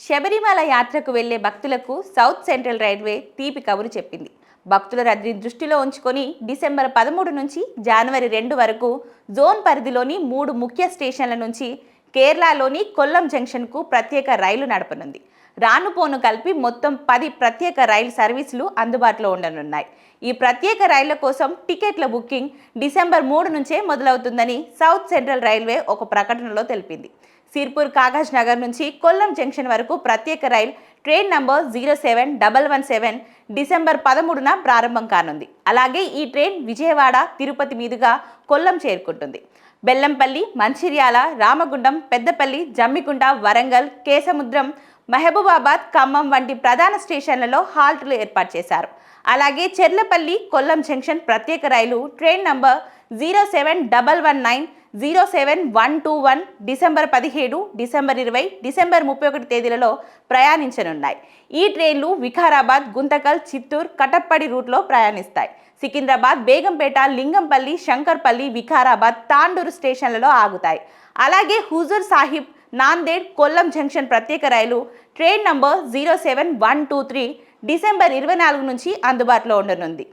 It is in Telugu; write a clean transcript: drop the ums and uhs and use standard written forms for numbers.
శబరిమల యాత్రకు వెళ్లే భక్తులకు సౌత్ సెంట్రల్ రైల్వే తీపి కబురు చెప్పింది. భక్తుల రద్దీని దృష్టిలో ఉంచుకొని డిసెంబర్ 13 నుంచి జనవరి 2 వరకు జోన్ పరిధిలోని 3 ముఖ్య స్టేషన్ల నుంచి కేరళలోని కొల్లం జంక్షన్కు ప్రత్యేక రైలు నడపనుంది. రానుపోను కలిపి మొత్తం 10 ప్రత్యేక రైలు సర్వీసులు అందుబాటులో ఉండనున్నాయి. ఈ ప్రత్యేక రైళ్ల కోసం టికెట్ల బుకింగ్ డిసెంబర్ 3 నుంచే మొదలవుతుందని సౌత్ సెంట్రల్ రైల్వే ఒక ప్రకటనలో తెలిపింది. సిర్పూర్ కాగజ్ నగర్ నుంచి కొల్లం జంక్షన్ వరకు ప్రత్యేక రైల్ ట్రైన్ నంబర్ 07117 డిసెంబర్ 13న ప్రారంభం కానుంది. అలాగే ఈ ట్రైన్ విజయవాడ, తిరుపతి మీదుగా కొల్లం చేరుకుంటుంది. బెల్లంపల్లి, మంచిర్యాల, రామగుండం, పెద్దపల్లి, జమ్మికుంట, వరంగల్, కేసముద్రం, మహబూబాబాద్, ఖమ్మం వంటి ప్రధాన స్టేషన్లలో హాల్టులు ఏర్పాటు చేశారు. అలాగే చెర్లపల్లి, కొల్లం జంక్షన్ ప్రత్యేక రైలు train number 07119 07121 December 17, December 20, December 31 తేదీలలో ప్రయాణించనున్నాయి. ఈ ట్రైన్లు వికారాబాద్, గుంతకల్, చిత్తూరు, కటప్పడి రూట్లో ప్రయాణిస్తాయి. సికింద్రాబాద్, బేగంపేట, లింగంపల్లి, శంకర్పల్లి, వికారాబాద్, తాండూరు స్టేషన్లలో ఆగుతాయి. అలాగే హుజూర్ సాహిబ్, నాందేడ్, కొల్లం జంక్షన్ ప్రత్యేక రైలు ట్రైన్ నంబర్ 07123 డిసెంబర్ 24 నుంచి అందుబాటులో ఉండనుంది.